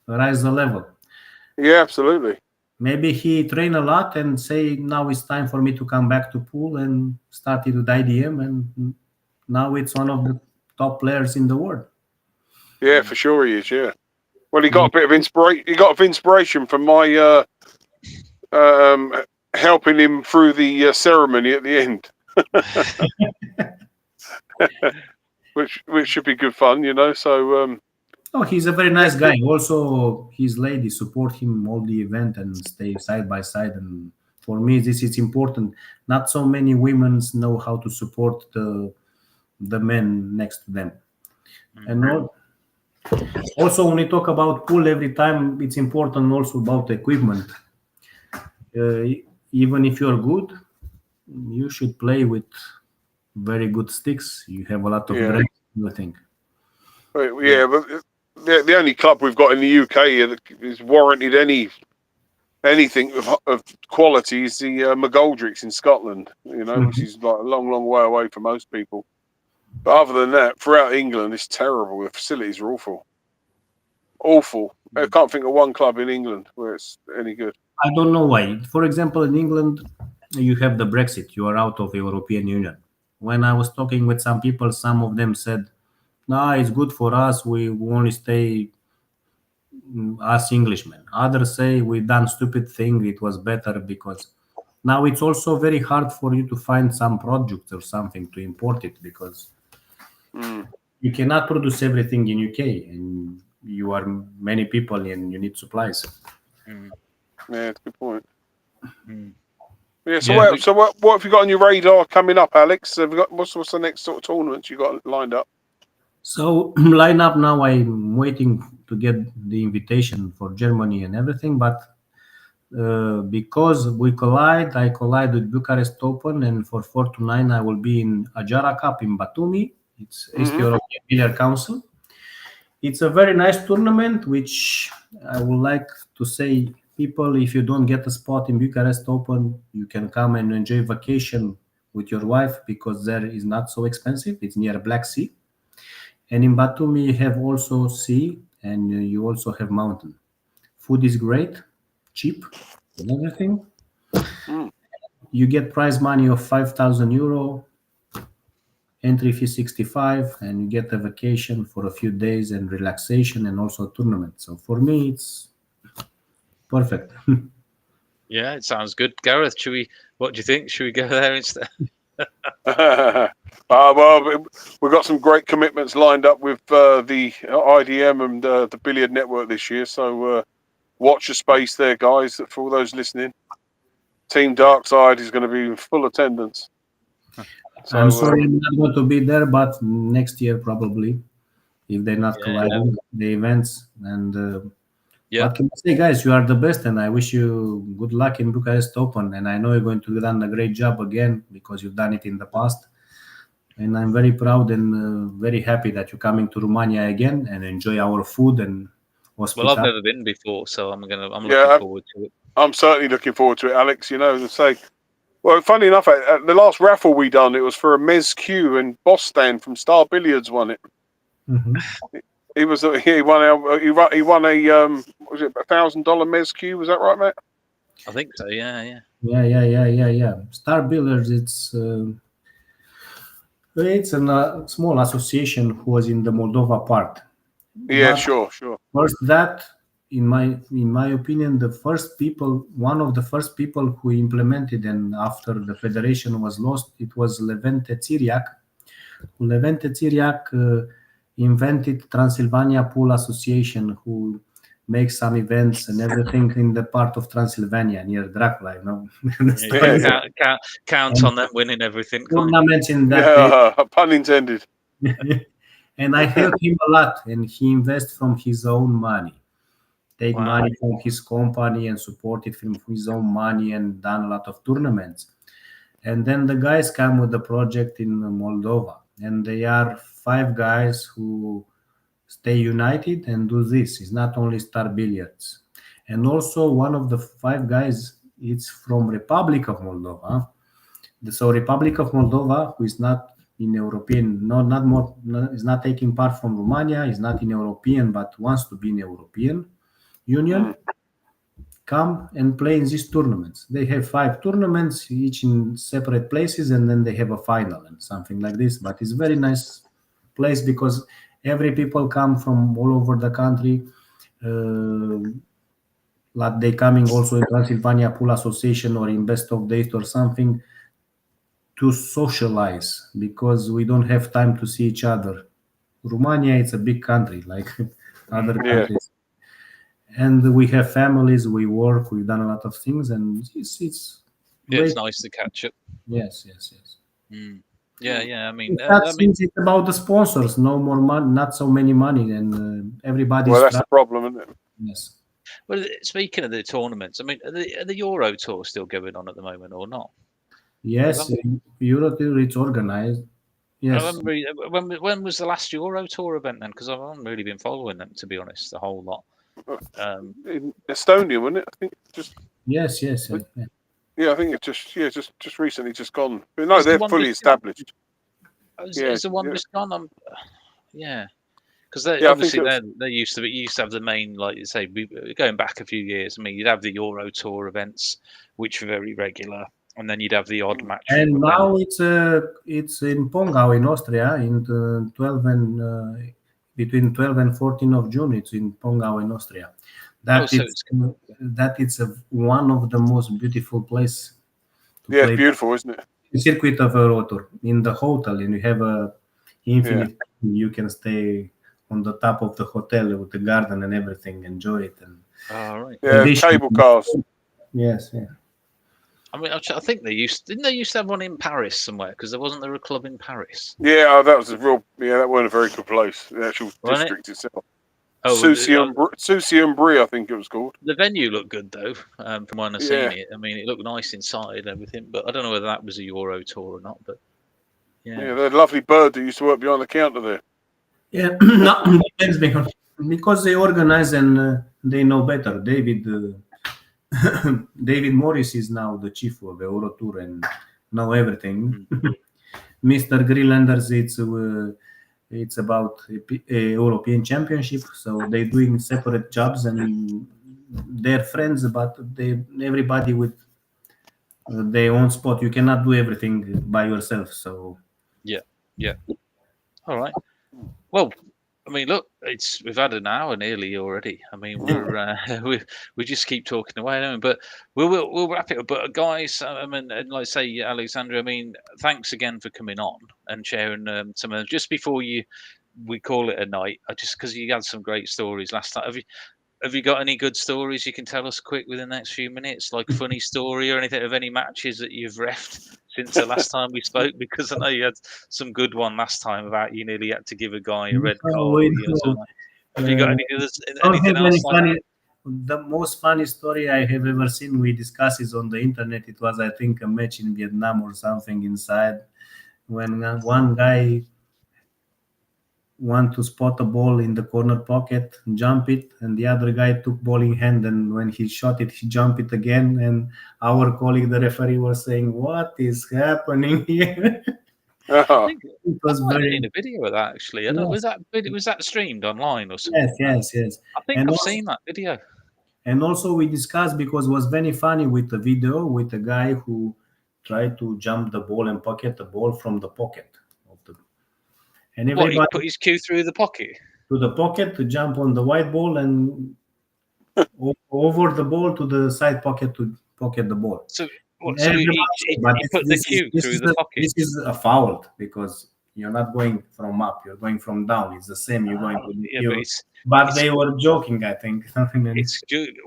rise the level. Yeah, absolutely. Maybe he trained a lot and say now it's time for me to come back to pool and started with IDM, and now it's one of the top players in the world. Yeah, for sure he is. Yeah. Well, he got a bit of inspiration. He got inspiration from my helping him through the ceremony at the end, which should be good fun, So. He's a very nice guy. Also, his lady support him all the event and stay side by side. And for me, this is important. Not so many women know how to support the men next to them. And also, when we talk about pool, every time it's important also about equipment. Even if you're good, you should play with very good sticks. You have a lot of breaks, I think. Yeah, but the only club we've got in the UK that is warranted anything of quality is the McGoldricks in Scotland, which is like a long, long way away from most people. But other than that, throughout England, it's terrible. The facilities are awful. Awful. I can't think of one club in England where it's any good. I don't know why. For example, in England, you have the Brexit. You are out of the European Union. When I was talking with some people, some of them said, "No, it's good for us. We only stay us Englishmen." Others say we done stupid thing. It was better because now it's also very hard for you to find some products or something to import it because you cannot produce everything in UK and you are many people and you need supplies. Yeah, that's a good point. Yeah. So what have you got on your radar coming up, Alex? Have you got what's the next sort of tournaments you got lined up? So line up now. I'm waiting to get the invitation for Germany and everything, but because I collide with Bucharest Open, and for 4 to 9 I will be in Ajara Cup in Batumi. It's East European Billiard Council. It's a very nice tournament, which I would like to say, people, if you don't get a spot in Bucharest Open, you can come and enjoy vacation with your wife because there is not so expensive. It's near Black Sea. And in Batumi, you have also sea and you also have mountain. Food is great, cheap, and everything. You get prize money of €5,000, entry fee 65, and you get a vacation for a few days and relaxation and also a tournament. So for me, it's perfect. Yeah, it sounds good. Gareth, what do you think? Should we go there instead? Well, we've got some great commitments lined up with the IDM and the Billiard Network this year. So watch your space there, guys, for all those listening. Team Darkside is going to be in full attendance. So, I'm sorry I'm not going to be there, but next year probably, if they're not colliding the events. And what can I say, guys? You are the best, and I wish you good luck in Bucharest Open. And I know you're going to do done a great job again because you've done it in the past. And I'm very proud and very happy that you're coming to Romania again and enjoy our food and hospitality. Well, I've never been before, so I'm looking forward to it. I'm certainly looking forward to it, Alex. You know, say. Well, funny enough, at the last raffle we done, it was for a Mez Q, and Boss Stan from Star Billiards won it. Mm-hmm. He won a was it $1,000 Mez Q? Was that right, Matt? I think so. Yeah. Star Billiards. It's a small association who was in the Moldova part. Yeah, But sure. First, that in my opinion, one of the first people who implemented, and after the federation was lost, it was Levente Țiriac. Levente Țiriac invented Transylvania Pool Association, who makes some events and everything in the part of Transylvania near Dracula. Count on them winning everything. Tournaments in that. Pun intended. And I helped him a lot, and he invests from his own money. Take money from his company and support it from his own money, and done a lot of tournaments. And then the guys come with the project in Moldova, and they are 5 guys who stay united and do this. It's not only Star Billiards. And also one of the 5 guys, it's from Republic of Moldova. So Republic of Moldova, who is not in European, is not taking part from Romania, is not in European, but wants to be in European Union, come and play in these tournaments. They have 5 tournaments, each in separate places, and then they have a final and something like this. But it's very nice place because every people come from all over the country. Like they coming also in Transylvania Pool Association or in Best of Days or something to socialize, because we don't have time to see each other. Romania, it's a big country like other countries. And we have families, we work, we've done a lot of things, and it's nice to catch up. Yes. Yeah. I mean, it's about the sponsors. No more money, not so many money, and everybody's. Well, that's the problem, isn't it? Yes. Well, speaking of the tournaments, I mean, are the Euro Tour still going on at the moment or not? Yes, Euro Tour is organized. Yes. When was the last Euro Tour event then? Because I haven't really been following them, to be honest, the whole lot. In Estonia, wasn't it? I think just. Yes. Yeah, I think it just recently just gone. But no, they're fully established. Is the one just gone? Because obviously they used to have the main, like you say, going back a few years. I mean, you'd have the Euro Tour events, which were very regular, and then you'd have the odd match. And now it's in Pongau in Austria in between 12 and 14 of June. It's in Pongau in Austria. That it's one of the most beautiful place. Yeah, it's beautiful, isn't it? The circuit of Euro Tour in the hotel, and you have a infinite. You can stay on the top of the hotel with the garden and everything. Enjoy it. And cable cars. Yes. I mean, I think didn't they used to have one in Paris somewhere? Because there wasn't a club in Paris. Yeah, that was that wasn't a very good place. The actual district itself. Soucy and Brie, I think it was called. The venue looked good though, from when I seen it. I mean, it looked nice inside and everything, but I don't know whether that was a Euro Tour or not. But they had a lovely bird that used to work behind the counter there. Yeah, depends because they organize and they know better. David Morris is now the chief of the Euro Tour and know everything. Mr. Greenlanders, it's about a European Championship, so they're doing separate jobs and they're friends, but everybody with their own spot. You cannot do everything by yourself. So yeah. All right. Well, I mean, look, we've had an hour nearly already. I mean, we just keep talking away, don't we? But we'll wrap it up. But guys, I mean, and like I say, Alexandru, I mean, thanks again for coming on and sharing some of them. Just before we call it a night, because you had some great stories last time. Have you got any good stories you can tell us quick within the next few minutes? Like funny story or anything of any matches that you've refed since the last time we spoke? Because I know you had some good one last time about you nearly had to give a guy a red card We or something. Have you got uh, don't anything have any else like that? funny. The most funny story I have ever seen, we discussed is on the internet. It was, I think, a match in Vietnam or something inside, when one guy want to spot a ball in the corner pocket, jump it, and the other guy took ball in hand, and when he shot it, he jumped it again. And our colleague, the referee, was saying, "What is happening here?" I Oh, think It I was might have very, seen a video of that actually. I don't, yes, was that streamed online or yes, something? yes, yes. I think And I've also, seen that video. we discussed, because it was very funny with the video with a guy who tried to jump the ball and pocket the ball from the pocket of the, and What, he everybody put his cue through the pocket? to the pocket to jump on the white ball, and over the ball to the side pocket to pocket the ball. So what? So Everybody, but he put the cue through the pocket. this is a foul, because you're not going from up, you're going from down. It's the same. You're going to the Yeah, but queue. But it's they were joking, I think.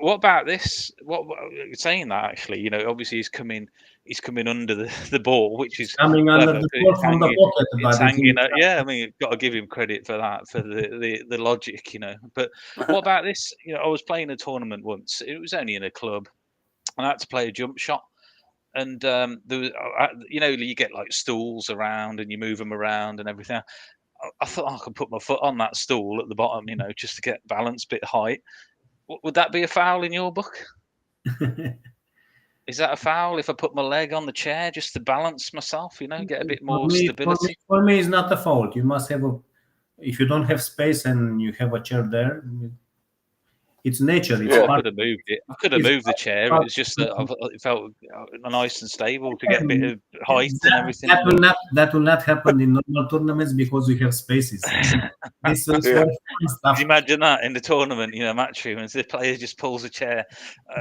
What about this? What saying that actually? Obviously he's coming under the ball, which It's is coming under clever the because ball from the pocket, it's but it's hanging. Yeah, I mean, you've got to give him credit for that, for the logic. But what about this? I was playing a tournament once. It was only in a club, and I had to play a jump shot. And there was, you get like stools around, and you move them around and everything. I thought I could put my foot on that stool at the bottom, just to get balance, bit height. Would that be a foul in your book? Is that a foul if I put my leg on the chair just to balance myself, get a bit more stability? For me, it's not a fault. You must have a. If you don't have space and you have a chair there, it's nature. It's Oh, I yeah. part. could have moved it. I could have It's moved the chair. It part, was just that it felt nice and stable to get a bit part, of height and everything. that will not happen in normal tournaments, because we have spaces. This is Yeah. for fun Could you stuff. imagine that in the tournament, match room, and the player just pulls a chair,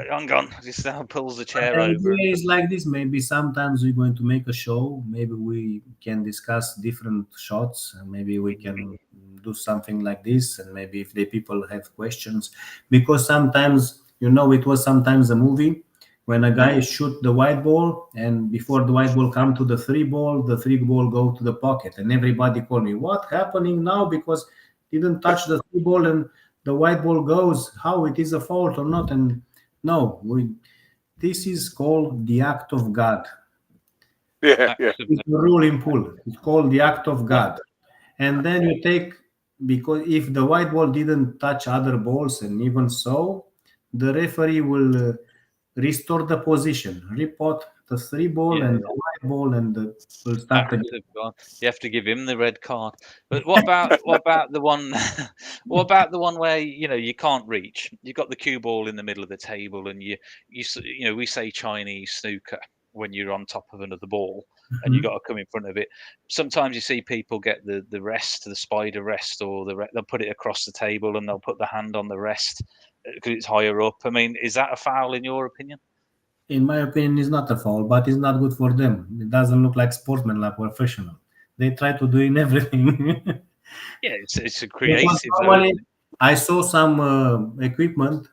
hang on, just pulls the But chair the over. idea is like this. Maybe sometimes we're going to make a show. Maybe we can discuss different shots, and maybe we can do something like this. And maybe if the people have questions, because sometimes, it was sometimes a movie when a guy shoot the white ball, and before the white ball come to the three ball go to the pocket, and everybody call me, what happening now, because didn't touch the three ball and the white ball goes, how it is a fault or not. And no, this is called the act of God. Yeah. Yeah. Accident. It's a rule in pool. It's called the act of What? God. And then you take, because if the white ball didn't touch other balls, and even so, the referee will restore the position, report the three ball Yeah, and the white ball, and will start act again. of God. You have to give him the red card. But what about the one? What about the one where you can't reach? You've got the cue ball in the middle of the table, and we say Chinese snooker when you're on top of another ball, and you got to come in front of it. Sometimes you see people get the rest, the spider rest, or they'll put it across the table, and they'll put the hand on the rest because it's higher up. I mean, is that a foul in your opinion? In my opinion, it's not a foul, but it's not good for them. It doesn't look like sportsmen, like professional. They try to do in everything. Yeah, it's a Because creative though, normally isn't it? I saw some equipment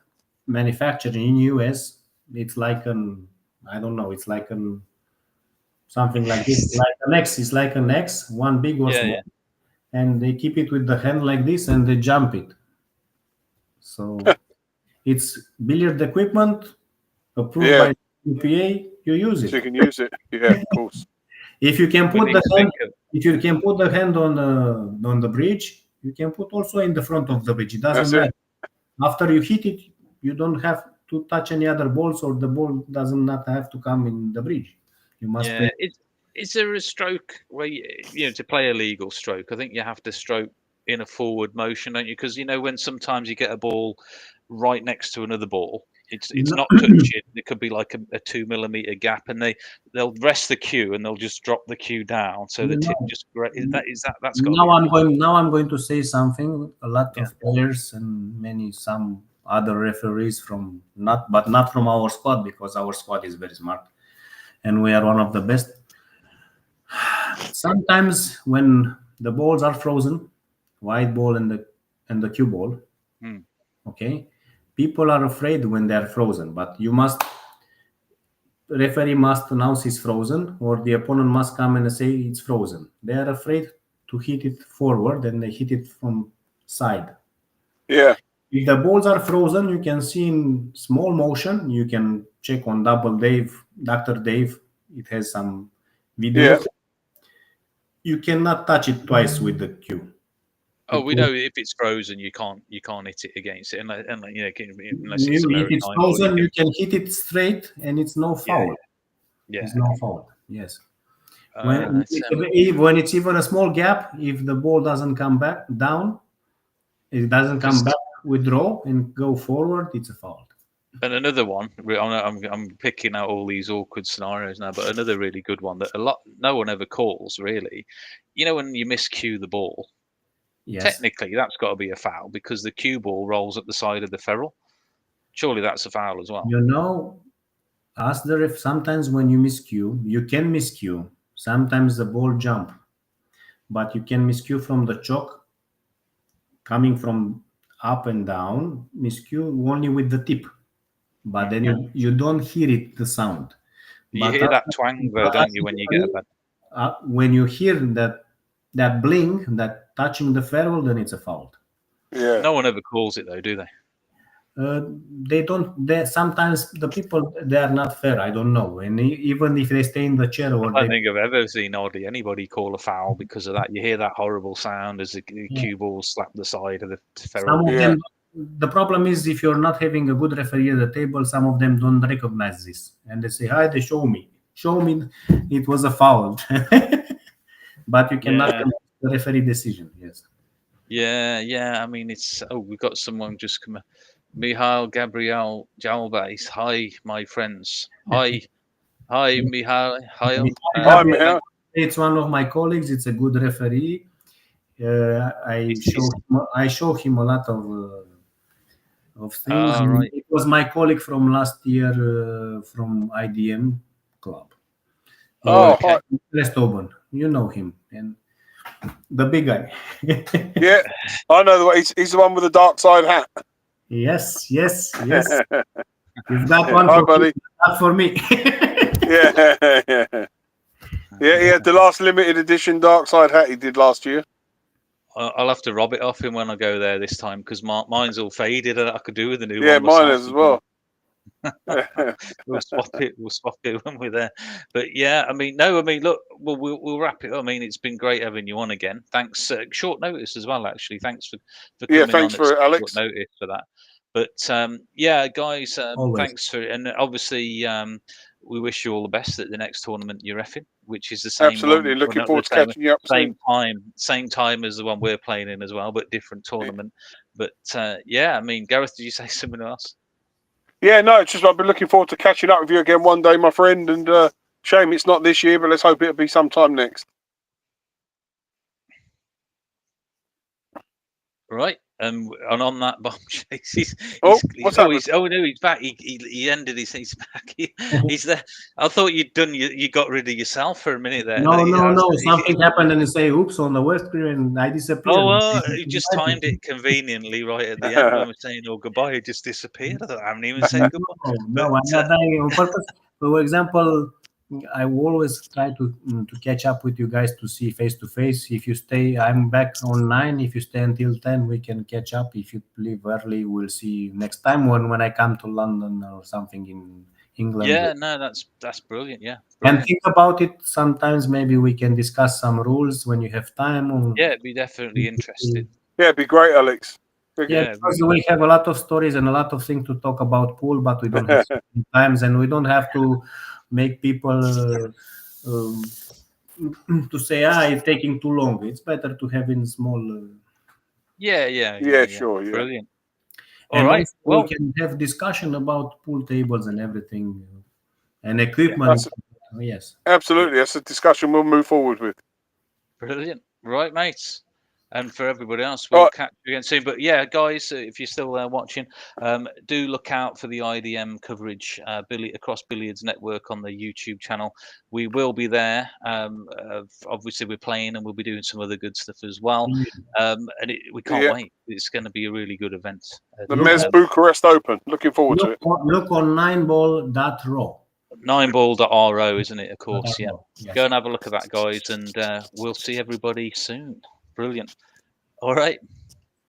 manufactured in US. It's like an, I don't know, it's like an something like this, like an X. It's like an X, one big or Yeah, yeah. small, and they keep it with the hand like this, and they jump it. So it's billiard equipment approved Yeah. by UPA. You use So you it. can use it. Yeah, of course. If you can We put need the to hand, think of if you can put the hand on the bridge, you can put also in the front of the bridge. It doesn't That's it. matter. After you hit it, you don't have to touch any other balls, or the ball doesn't not have to come in the bridge. You must yeah. play. Is there a stroke where to play a legal stroke? I think you have to stroke in a forward motion, don't you? Because when sometimes you get a ball right next to another ball, it's No, not touching. It could be like a 2 millimeter gap, and they'll rest the cue and they'll just drop the cue down, so the tip no. just that's got to be a foul. Now I'm going to say something. A lot Yeah, of players and some other referees from not from our squad, because our squad is very smart and we are one of the best. Sometimes when the balls are frozen, white ball and the cue ball, hmm. okay, People are afraid when they are frozen, but referee must announce it's frozen, or the opponent must come and say it's frozen. They are afraid to hit it forward, and they hit it from side. Yeah. If the balls are frozen, you can see in small motion. You can check on Double Dave, Dr. Dave. It has some Yeah. videos. You cannot touch it twice with the cue. Oh, we know if it's frozen, you can't hit it against it, unless it's If it's American or frozen, you can hit it straight, and it's no foul. yeah. It's no fault. Yes. It's, When it's even a small gap, if the ball doesn't come back down, it doesn't come back, withdraw and go forward, it's a fault. And another one, I'm picking out all these awkward scenarios now, but another really good one that no one ever calls really. You know, when you miscue the ball, Yes. technically that's got to be a foul because the cue ball rolls up the side of the ferrule. Surely that's a foul as well. You know, ask the ref. Sometimes when you miscue, you can miscue. Sometimes the ball jump, but you can miscue from the chalk, coming from up and down. Miscue only with the tip, but then you don't hear it, the sound. You But hear that twang though, don't you, when you get a bad? When you hear that bling, that touching the ferrule, then it's a foul. Yeah. No one ever calls it though, do they? They don't. Sometimes the people, they are not fair. I don't know. And even if they stay in the chair, or I don't think I've ever seen anybody call a foul because of that. You hear that horrible sound as the cue ball slap the side of the ferrule. some of them. The problem is if you're not having a good referee at the table, some of them don't recognize this, and they say, "Hi, they show me it was a foul," but you cannot control the referee decision. Yes. Yeah. I mean, we've got someone just come. Mihail Gabriel Jalbais. Hi, my friends. Hi, Mihail. Hi, Mihail. It's one of my colleagues. It's a good referee. I show him a lot of things. Right. It was my colleague from last year from IDM club. Okay. Restoban. You know him, and the big guy. Yeah, I know the way. He's the one with the dark side hat. Yes. You've got one Hi, for buddy. me, not for me. Yeah. He had the last limited edition dark side hat he did last year. I'll have to rob it off him when I go there this time because mine's all faded and I could do with a new one. Yeah, mine is as well. We'll swap it when we're there. But yeah, look, we'll wrap it up. I mean, it's been great having you on again. Thanks. Short notice as well, actually. Thanks for coming thanks on for at Alex. short notice for that. But yeah, guys, thanks for, and obviously we wish you all the best at the next tournament you're reffing, which is the same. Absolutely, looking forward to catching you up soon. Same time as the one we're playing in as well, but different tournament. But yeah, I mean, Gareth, did you say something else? Yeah, no, it's just I've been looking forward to catching up with you again one day, my friend. And shame it's not this year, but let's hope it'll be sometime next. Right. And on that bombshell, he's back. He ended he's back. He's there. I thought you got rid of yourself for a minute there. No. Something happened and you say, oops, on the west screen, and I disappeared. Oh, well, you just timed it conveniently right at the end when we're saying goodbye. It just disappeared. I haven't even said goodbye. No, I'm not dying on purpose. For example, I always try to catch up with you guys to see face to face. If you stay, I'm back on 9. If you stay until 10, we can catch up. If you leave early, we'll see next time when I come to London or something in England. Yeah, no, that's brilliant. Yeah, brilliant. And think about it. Sometimes maybe we can discuss some rules when you have time. Yeah, it'd be definitely interesting. Yeah, it'd be great, Alex. Yeah, because we have a lot of stories and a lot of things to talk about pool, but we don't have times, and we don't have to make people to say, it's taking too long. It's better to have in small. Yeah, sure. Brilliant. All right. We can have discussion about pool tables and everything and equipment. Yes. Absolutely. That's a discussion we'll move forward with. Brilliant. Right, mates. And for everybody else, All we'll right. catch you again soon. But yeah, guys, if you're still watching, do look out for the IDM coverage across Billiards Network on the YouTube channel. We will be there. Obviously, we're playing and we'll be doing some other good stuff as well. And we can't Yeah. wait. It's going to be a really good event. The Mes Bucharest Open. Looking forward to it. Look on 9ball.ro. 9ball.ro, isn't it? Of course, yeah. Yes. Go and have a look at that, guys, and we'll see everybody soon. Brilliant. All right.